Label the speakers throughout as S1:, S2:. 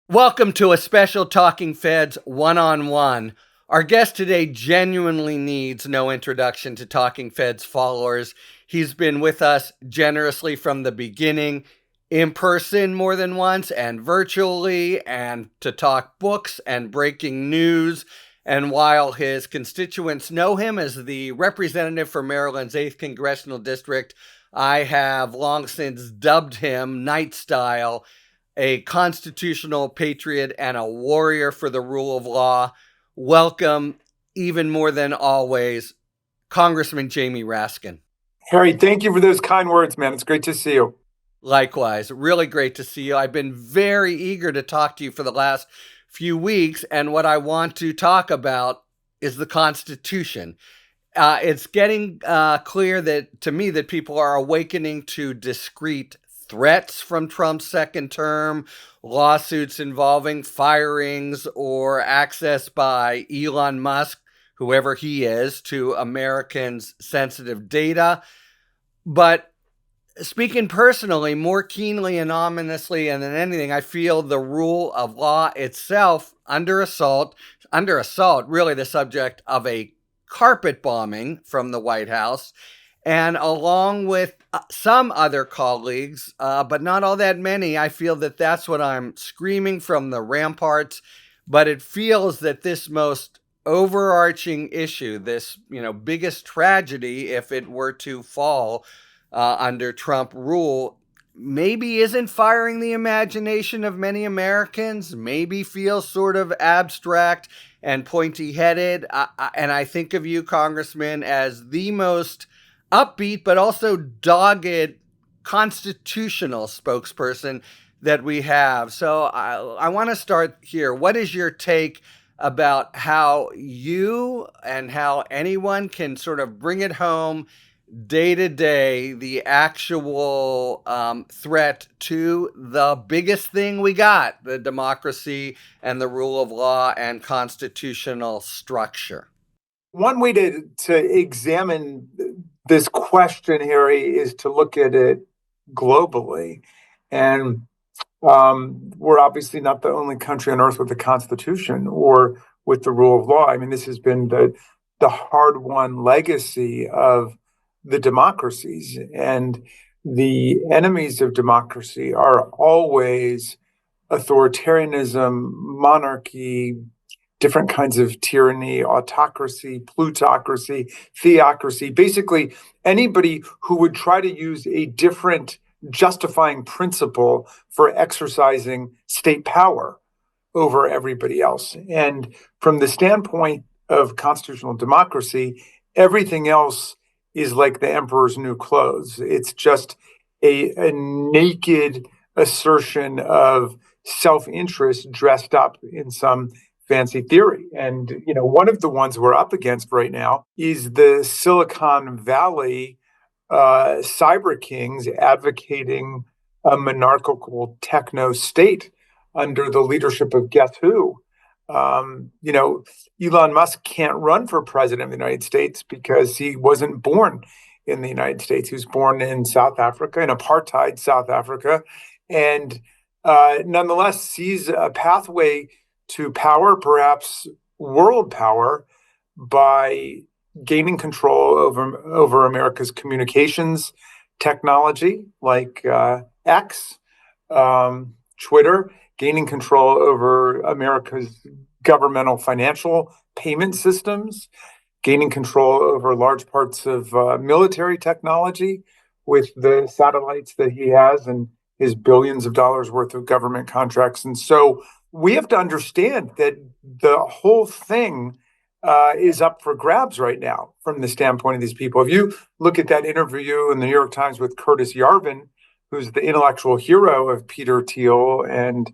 S1: Welcome to a special Talking Feds one-on-one. Our guest today genuinely needs no introduction to Talking Feds followers. He's been with us generously from the beginning, in person more than once, and virtually, and to talk books and breaking news. And while his constituents know him as the representative for Maryland's 8th Congressional District, I have long since dubbed him, Knight Style, a constitutional patriot and a warrior for the rule of law. Welcome, even more than always, Congressman Jamie Raskin.
S2: Harry, thank you for those kind words, man. It's great to see you.
S1: Likewise, really great to see you. I've been very eager to talk to you for the last few weeks, and what I want to talk about is the Constitution. It's getting clear to me that people are awakening to discrete threats from Trump's second term, lawsuits involving firings or access by Elon Musk, whoever he is, to Americans' sensitive data. But speaking personally, more keenly and ominously than anything, I feel the rule of law itself under assault, really the subject of a carpet bombing from the White House. And along with some other colleagues, but not all that many, I feel that that's what I'm screaming from the ramparts. But it feels that this most overarching issue, this biggest tragedy, if it were to fall under Trump rule, maybe isn't firing the imagination of many Americans, maybe feels sort of abstract and pointy-headed. And I think of you, Congressman, as the most upbeat but also dogged constitutional spokesperson that we have. So I want to start here. What is your take about how you and how anyone can sort of bring it home day to day, the actual threat to the biggest thing we got, the democracy and the rule of law and constitutional structure?
S2: One way to examine this question, Harry, is to look at it globally. And we're obviously not the only country on earth with a constitution or with the rule of law. I mean, this has been the hard-won legacy of the democracies. And the enemies of democracy are always authoritarianism, monarchy, different kinds of tyranny, autocracy, plutocracy, theocracy, basically anybody who would try to use a different justifying principle for exercising state power over everybody else. And from the standpoint of constitutional democracy, everything else is like the emperor's new clothes. It's just a naked assertion of self-interest dressed up in some fancy theory. And, one of the ones we're up against right now is the Silicon Valley cyber kings advocating a monarchical techno state under the leadership of guess who? Elon Musk can't run for president of the United States because he wasn't born in the United States. He was born in South Africa, in apartheid South Africa, and nonetheless sees a pathway to power, perhaps world power, by gaining control over America's communications technology, like X, Twitter, gaining control over America's governmental financial payment systems, gaining control over large parts of military technology with the satellites that he has and his billions of dollars worth of government contracts. And so we have to understand that the whole thing is up for grabs right now from the standpoint of these people. If you look at that interview in the New York Times with Curtis Yarvin, who's the intellectual hero of Peter Thiel and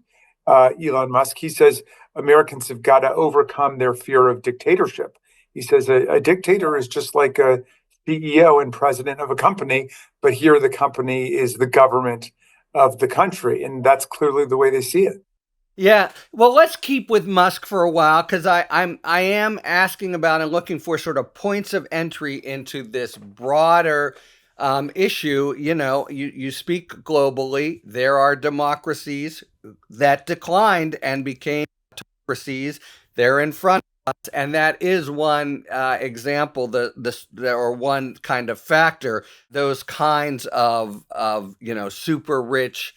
S2: Elon Musk, he says Americans have got to overcome their fear of dictatorship. He says a dictator is just like a CEO and president of a company, but here the company is the government of the country. And that's clearly the way they see it.
S1: Yeah, well, let's keep with Musk for a while because I am asking about and looking for sort of points of entry into this broader issue. You speak globally. There are democracies that declined and became autocracies. They're in front of us, and that is one example, or one kind of factor. Those kinds of super rich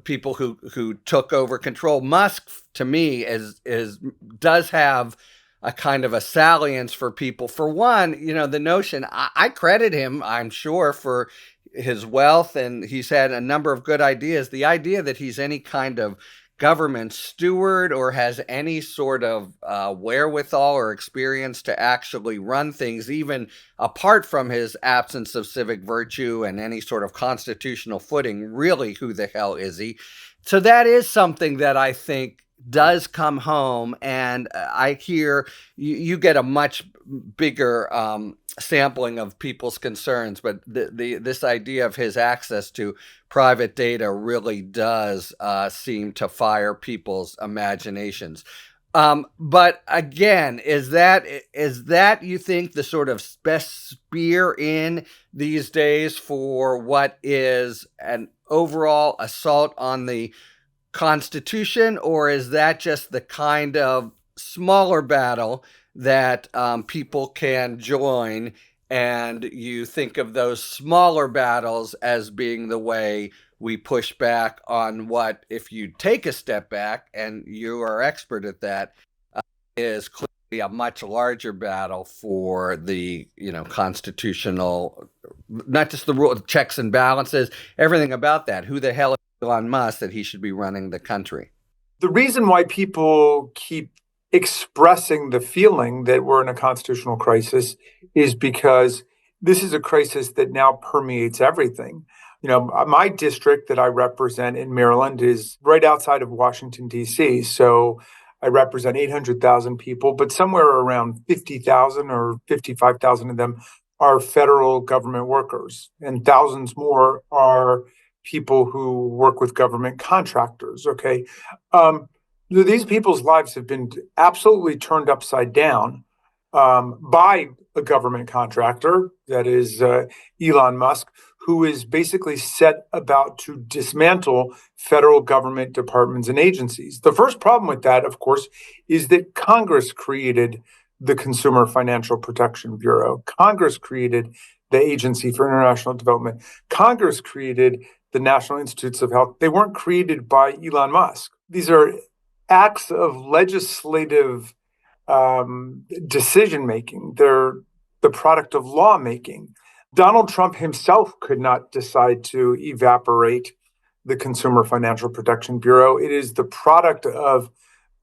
S1: people who took over control. Musk, to me, is does have a kind of a salience for people. For one, the notion, I credit him, I'm sure, for his wealth, and he's had a number of good ideas. The idea that he's any kind of government steward or has any sort of wherewithal or experience to actually run things, even apart from his absence of civic virtue and any sort of constitutional footing, really, who the hell is he? So that is something that I think does come home, and I hear you get a much bigger sampling of people's concerns, but this idea of his access to private data really does seem to fire people's imaginations. But again, is that you think the sort of best spear in these days for what is an overall assault on the Constitution, or is that just the kind of smaller battle that people can join, and you think of those smaller battles as being the way we push back on what, if you take a step back, and you are expert at that, is clearly a much larger battle for the constitutional, not just the rule, checks and balances, everything about that. Who the hell is Elon Musk that he should be running the country?
S2: The reason why people keep expressing the feeling that we're in a constitutional crisis is because this is a crisis that now permeates everything. My district that I represent in Maryland is right outside of Washington, D.C. So I represent 800,000 people, but somewhere around 50,000 or 55,000 of them are federal government workers, and thousands more are people who work with government contractors. Okay. These people's lives have been absolutely turned upside down by a government contractor, that is Elon Musk, who is basically set about to dismantle federal government departments and agencies. The first problem with that, of course, is that Congress created the Consumer Financial Protection Bureau. Congress created the Agency for International Development. Congress created the National Institutes of Health. They weren't created by Elon Musk. These are acts of legislative decision-making. They're the product of lawmaking. Donald Trump himself could not decide to evaporate the Consumer Financial Protection Bureau. It is the product of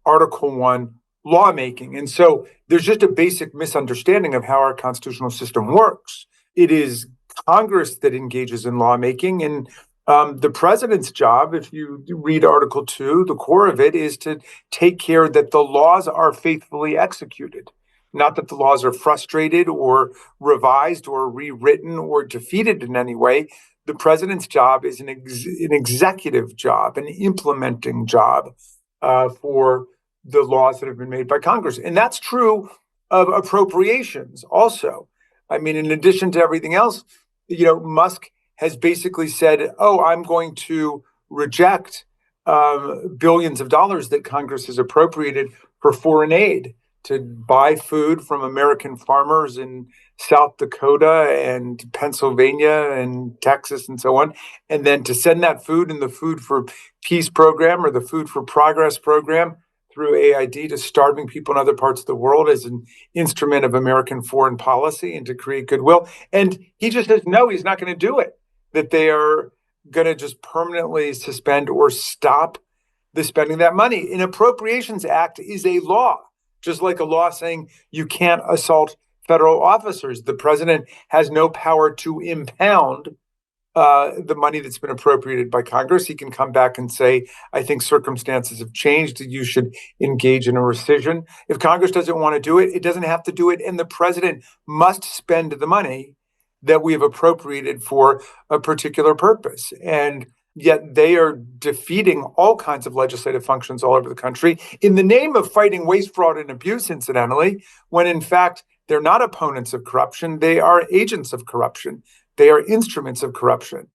S2: Article 1 lawmaking. And so there's just a basic misunderstanding of how our constitutional system works. It is Congress that engages in lawmaking, and the president's job, if you read Article 2, the core of it is to take care that the laws are faithfully executed, not that the laws are frustrated or revised or rewritten or defeated in any way. The president's job is an executive job, an implementing job for the laws that have been made by Congress. And that's true of appropriations also. I mean, in addition to everything else, Musk has basically said, I'm going to reject billions of dollars that Congress has appropriated for foreign aid to buy food from American farmers in South Dakota and Pennsylvania and Texas and so on, and then to send that food in the Food for Peace program or the Food for Progress program through AID to starving people in other parts of the world as an instrument of American foreign policy and to create goodwill. And he just says, no, he's not going to do it, that they are going to just permanently suspend or stop the spending of that money. An Appropriations Act is a law, just like a law saying you can't assault federal officers. The president has no power to impound the money that's been appropriated by Congress. He can come back and say, I think circumstances have changed. You should engage in a rescission. If Congress doesn't want to do it, it doesn't have to do it. And the president must spend the money that we have appropriated for a particular purpose. And yet they are defeating all kinds of legislative functions all over the country in the name of fighting waste, fraud, and abuse, incidentally, when in fact they're not opponents of corruption. They are agents of corruption. They are instruments of corruption.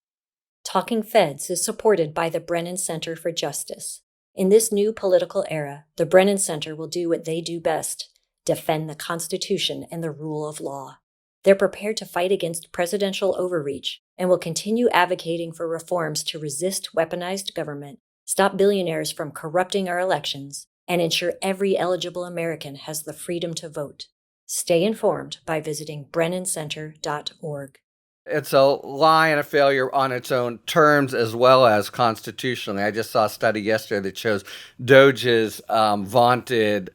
S3: Talking Feds is supported by the Brennan Center for Justice. In this new political era, the Brennan Center will do what they do best: defend the Constitution and the rule of law. They're prepared to fight against presidential overreach and will continue advocating for reforms to resist weaponized government, stop billionaires from corrupting our elections, and ensure every eligible American has the freedom to vote. Stay informed by visiting BrennanCenter.org.
S1: It's a lie and a failure on its own terms as well as constitutionally. I just saw a study yesterday that shows DOGE's vaunted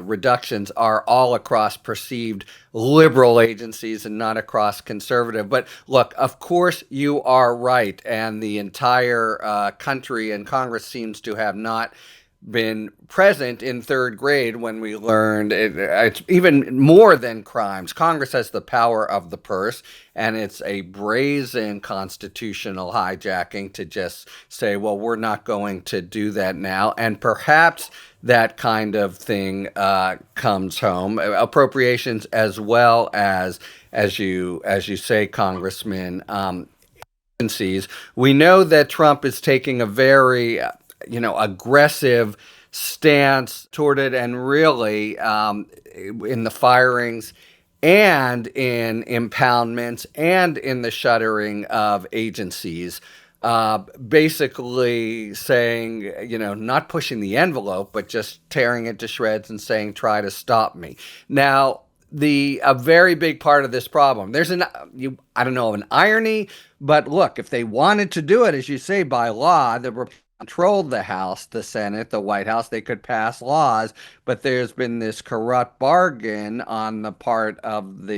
S1: reductions are all across perceived liberal agencies and not across conservative. But look, of course you are right, and the entire country and Congress seems to have not been present in third grade when we learned it's even more than crimes. Congress has the power of the purse, and it's a brazen constitutional hijacking to just say, well, we're not going to do that now. And perhaps that kind of thing comes home. Appropriations as well as you say, Congressman, agencies. We know that Trump is taking a very aggressive stance toward it, and really in the firings and in impoundments and in the shuttering of agencies, basically saying, not pushing the envelope, but just tearing it to shreds and saying, try to stop me. Now, a very big part of this problem, there's an irony, but look, if they wanted to do it, as you say, by law, controlled the House, the Senate, the White House, they could pass laws, but there's been this corrupt bargain on the part of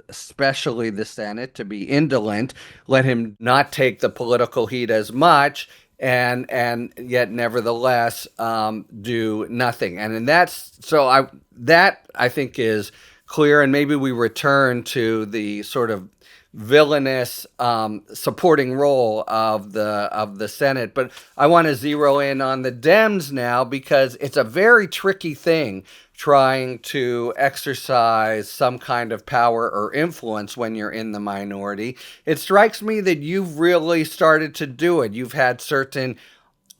S1: especially the Senate, to be indolent, let him not take the political heat as much, and yet nevertheless do nothing. And that I think is clear, and maybe we return to the sort of villainous supporting role of the Senate. But I want to zero in on the Dems now, because it's a very tricky thing trying to exercise some kind of power or influence when you're in the minority. It strikes me that you've really started to do it. You've had certain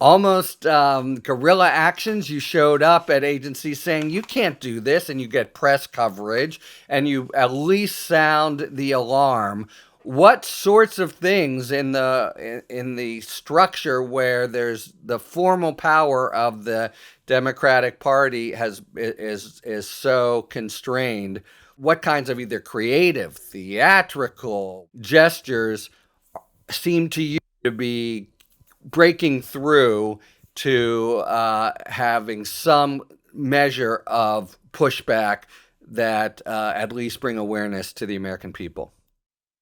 S1: almost guerrilla actions. You showed up at agencies saying you can't do this, and you get press coverage, and you at least sound the alarm. What sorts of things in the structure where there's the formal power of the Democratic Party is so constrained? What kinds of either creative, theatrical gestures seem to you to be breaking through to having some measure of pushback that at least bring awareness to the American people?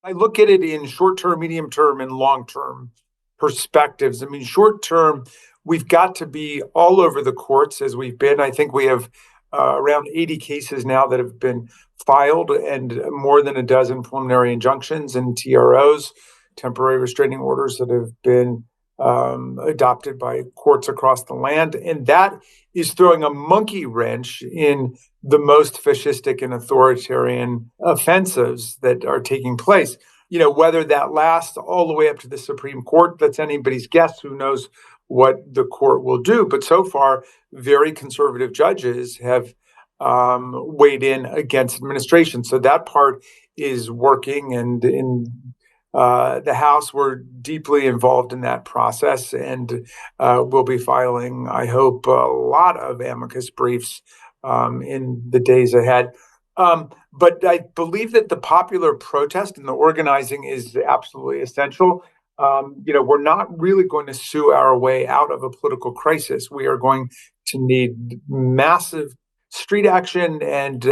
S2: I look at it in short-term, medium-term, and long-term perspectives. I mean, short-term, we've got to be all over the courts as we've been. I think we have around 80 cases now that have been filed, and more than a dozen preliminary injunctions and TROs, temporary restraining orders, that have been adopted by courts across the land. And that is throwing a monkey wrench in the most fascistic and authoritarian offensives that are taking place. Whether that lasts all the way up to the Supreme Court, that's anybody's guess. Who knows what the court will do? But so far, very conservative judges have weighed in against administration. So that part is working. And in the House, we're deeply involved in that process, and we'll be filing, I hope, a lot of amicus briefs in the days ahead. But I believe that the popular protest and the organizing is absolutely essential. We're not really going to sue our way out of a political crisis. We are going to need massive street action and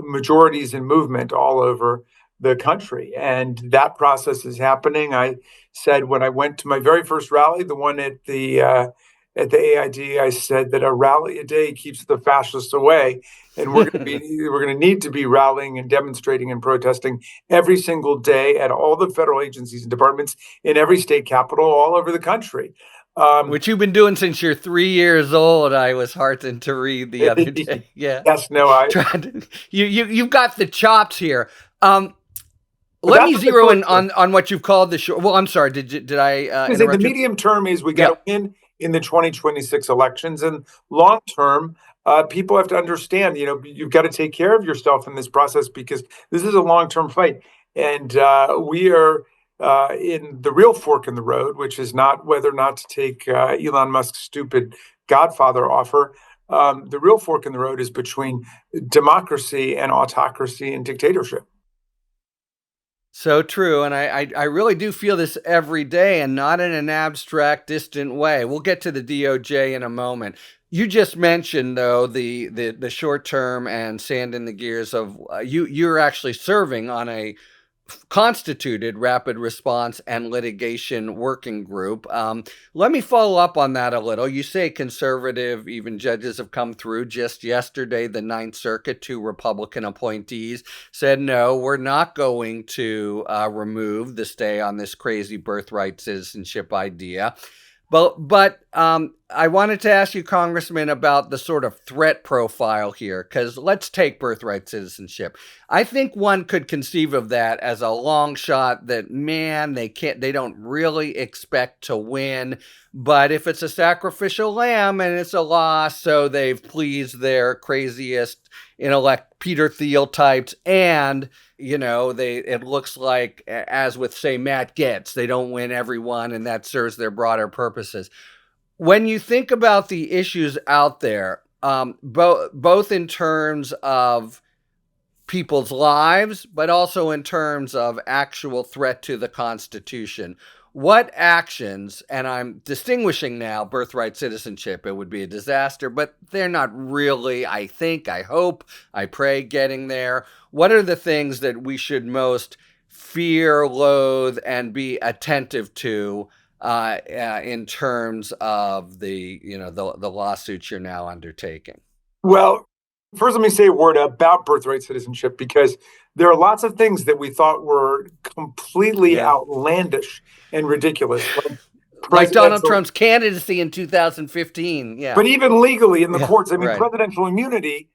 S2: majorities and movement all over the country. And that process is happening. I said when I went to my very first rally, the one at the AID, I said that a rally a day keeps the fascists away. And we're going to need to be rallying and demonstrating and protesting every single day at all the federal agencies and departments in every state capital all over the country.
S1: Which you've been doing since you're 3 years old. I was heartened to read the other day. Yeah.
S2: Yes, no,
S1: you've got the chops here. let me zero in on what you've called the short. Well, I'm sorry. Did I interrupt
S2: the
S1: you?
S2: medium term is we got to win in the 2026 elections, and long term, people have to understand. You've got to take care of yourself in this process because this is a long term fight, and we are in the real fork in the road, which is not whether or not to take Elon Musk's stupid Godfather offer. The real fork in the road is between democracy and autocracy and dictatorship.
S1: So true. And I really do feel this every day, and not in an abstract, distant way. We'll get to the DOJ in a moment. You just mentioned, though, the short term and sand in the gears of you're actually serving on a constituted rapid response and litigation working group. Let me follow up on that a little. You say conservative, even judges have come through. Just yesterday, the Ninth Circuit, 2 Republican appointees said, no, we're not going to remove the stay on this crazy birthright citizenship idea. But I wanted to ask you, Congressman, about the sort of threat profile here, because let's take birthright citizenship. I think one could conceive of that as a long shot that, man, they don't really expect to win. But if it's a sacrificial lamb and it's a loss, so they've pleased their craziest intellect Peter Thiel types, and it looks like, as with, say, Matt Gaetz, they don't win everyone, and that serves their broader purposes. When you think about the issues out there, both in terms of people's lives, but also in terms of actual threat to the Constitution, what actions, and I'm distinguishing now birthright citizenship, it would be a disaster, but they're not really, I think, I hope, I pray, getting there. What are the things that we should most fear, loathe, and be attentive to in terms of the lawsuits you're now undertaking?
S2: Well, first, let me say a word about birthright citizenship, because there are lots of things that we thought were completely outlandish and ridiculous.
S1: Like Donald Trump's candidacy in 2015. Yeah.
S2: But even legally in the courts, presidential immunity,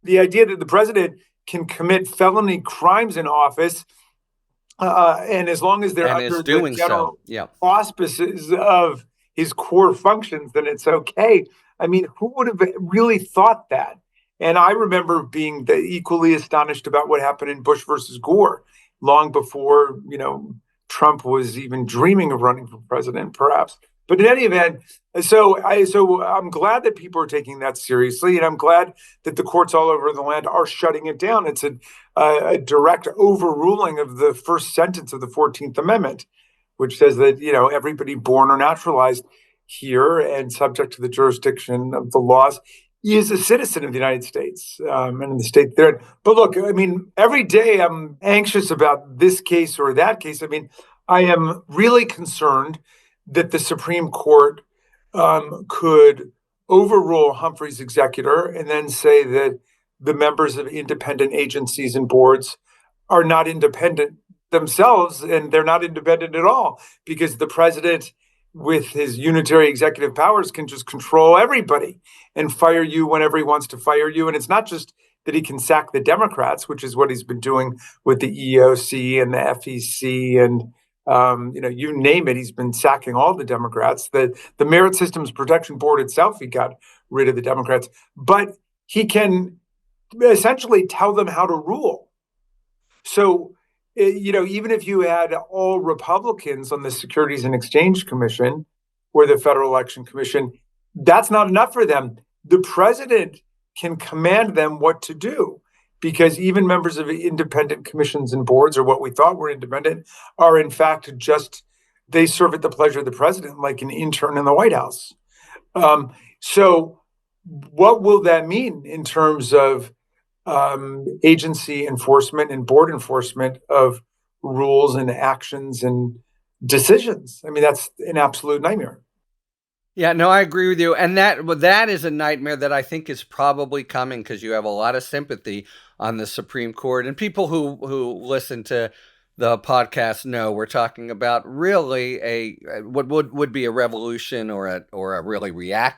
S2: the idea that the president can commit felony crimes in office, and as long as they're under the general auspices of his core functions, then it's okay. I mean, who would have really thought that? And I remember being equally astonished about what happened in Bush versus Gore, long before, Trump was even dreaming of running for president, perhaps. But in any event, so I'm glad that people are taking that seriously, and I'm glad that the courts all over the land are shutting it down. It's a direct overruling of the first sentence of the 14th Amendment, which says that, everybody born or naturalized here and subject to the jurisdiction of the laws is a citizen of the United States and in the state they're in. But look, I mean, every day I'm anxious about this case or that case. I mean, I am really concerned that the Supreme Court could overrule Humphrey's executor and then say that the members of independent agencies and boards are not independent themselves, and they're not independent at all, because the president, with his unitary executive powers, can just control everybody and fire you whenever he wants to fire you. And it's not just that he can sack the Democrats, which is what he's been doing with the EEOC and the FEC and you name it. He's been sacking all the Democrats. The Merit Systems Protection Board itself, he got rid of the Democrats, but he can essentially tell them how to rule. So, even if you had all Republicans on the Securities and Exchange Commission or the Federal Election Commission, that's not enough for them. The president can command them what to do, because even members of independent commissions and boards, or what we thought were independent, are in fact they serve at the pleasure of the president, like an intern in the White House. So what will that mean in terms of agency enforcement and board enforcement of rules and actions and decisions? I mean, that's an absolute nightmare.
S1: Yeah, no, I agree with you. And that is a nightmare that I think is probably coming, because you have a lot of sympathy on the Supreme Court, and people who listen to the podcast know, we're talking about really what would be a revolution or a really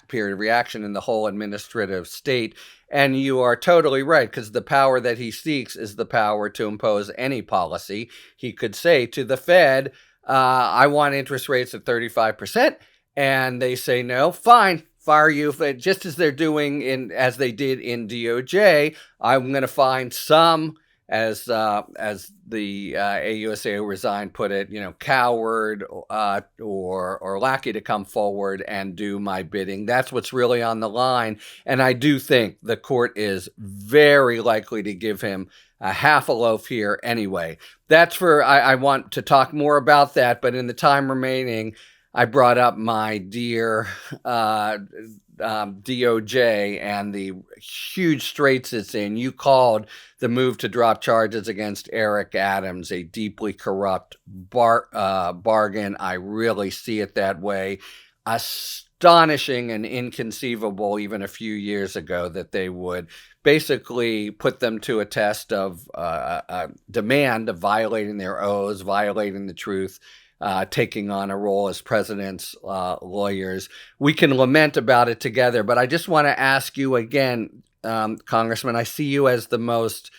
S1: period of reaction in the whole administrative state. And you are totally right, because the power that he seeks is the power to impose any policy. He could say to the Fed, I want interest rates at 35%. And they say, no, fine, fire you. Just as they're doing as they did in DOJ, I'm going to find some, as the AUSA who resigned put it, coward or lackey to come forward and do my bidding. That's what's really on the line. And I do think the court is very likely to give him a half a loaf here anyway. I want to talk more about that, but in the time remaining, I brought up my dear DOJ and the huge straits it's in. You called the move to drop charges against Eric Adams a deeply corrupt bargain. I really see it that way. Astonishing and inconceivable even a few years ago that they would basically put them to a test of a demand of violating their oaths, violating the truth, taking on a role as president's lawyers. We can lament about it together, but I just want to ask you again, Congressman, I see you as the most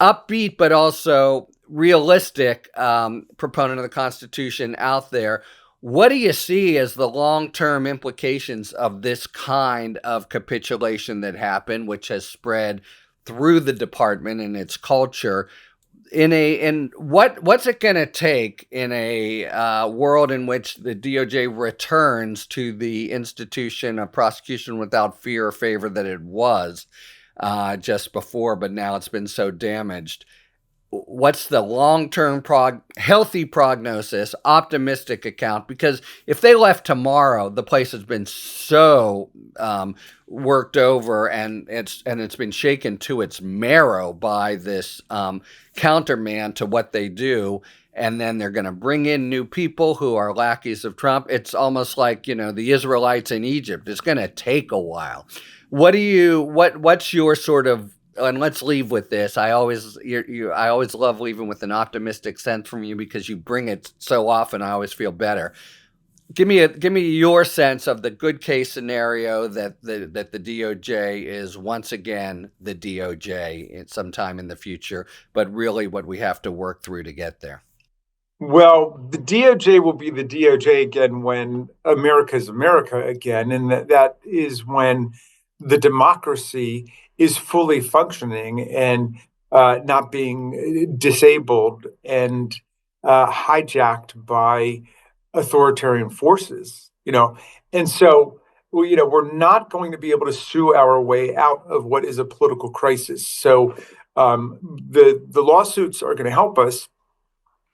S1: upbeat but also realistic proponent of the Constitution out there. What do you see as the long-term implications of this kind of capitulation that happened, which has spread through the department and its culture? What's it going to take in a world in which the DOJ returns to the institution of prosecution without fear or favor that it was just before, but now it's been so damaged? What's the long-term healthy prognosis, optimistic account? Because if they left tomorrow, the place has been so worked over and it's been shaken to its marrow by this counterman to what they do. And then they're going to bring in new people who are lackeys of Trump. It's almost like, the Israelites in Egypt. It's going to take a while. What's your sort of, and let's leave with this. I always love leaving with an optimistic sense from you because you bring it so often. I always feel better. Give me your sense of the good case scenario that the DOJ is once again the DOJ at some time in the future, but really what we have to work through to get there.
S2: Well, the DOJ will be the DOJ again when America's America again, and that is when the democracy is fully functioning and not being disabled and hijacked by authoritarian forces, And so, we're not going to be able to sue our way out of what is a political crisis. So the lawsuits are going to help us.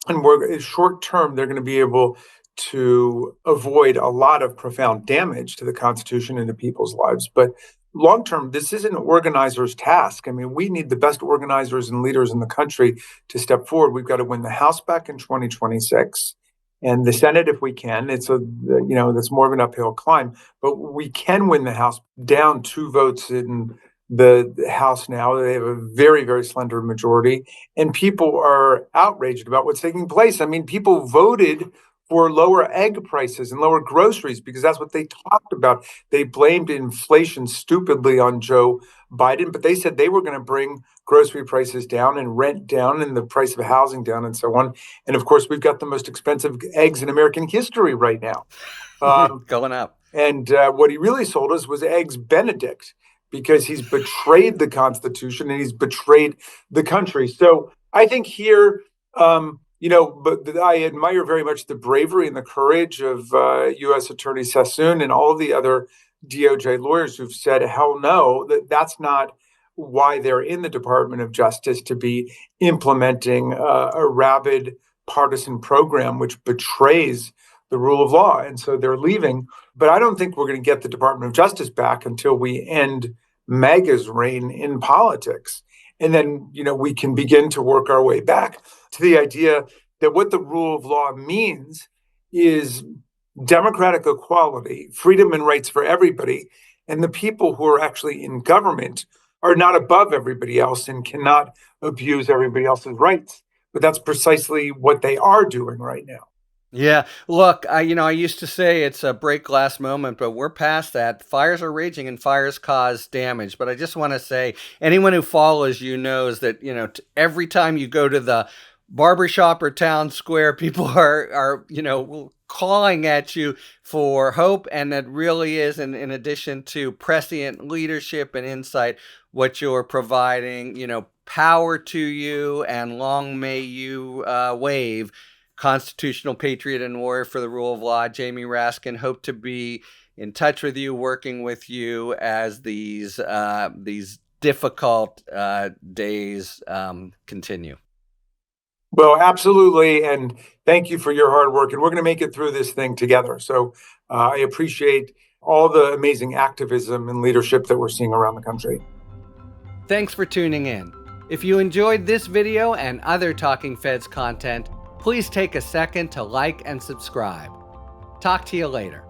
S2: And short term, they're going to be able to avoid a lot of profound damage to the Constitution and to people's lives. But long term, this isn't an organizer's task. I mean, we need the best organizers and leaders in the country to step forward. We've got to win the House back in 2026. And the Senate, if we can, that's more of an uphill climb. But we can win the House, down 2 votes in the House now. They have a very, very slender majority. And people are outraged about what's taking place. I mean, people voted for lower egg prices and lower groceries because that's what they talked about. They blamed inflation stupidly on Joe Biden, but they said they were going to bring grocery prices down and rent down and the price of housing down and so on. And of course, we've got the most expensive eggs in American history right now.
S1: Going up.
S2: And what he really sold us was Eggs Benedict, because he's betrayed the Constitution and he's betrayed the country. So I think here, but I admire very much the bravery and the courage of U.S. Attorney Sassoon and all the other DOJ lawyers who've said, hell no, that's not why they're in the Department of Justice, to be implementing a rabid partisan program which betrays the rule of law. And so they're leaving. But I don't think we're going to get the Department of Justice back until we end MAGA's reign in politics. And then, we can begin to work our way back to the idea that what the rule of law means is democratic equality, freedom and rights for everybody. And the people who are actually in government are not above everybody else and cannot abuse everybody else's rights. but that's precisely what they are doing right now.
S1: Yeah. Look, I used to say it's a break glass moment, but we're past that. Fires are raging and fires cause damage. But I just want to say, anyone who follows you knows that, every time you go to the barbershop or town square, people are calling at you for hope. And that really is, in addition to prescient leadership and insight, what you're providing, power to you, and long may you wave. Constitutional patriot and warrior for the rule of law, Jamie Raskin. Hope to be in touch with you, working with you as these difficult days continue.
S2: Well, absolutely. And thank you for your hard work. And we're going to make it through this thing together. So I appreciate all the amazing activism and leadership that we're seeing around the country.
S1: Thanks for tuning in. If you enjoyed this video and other Talking Feds content, please take a second to like and subscribe. Talk to you later.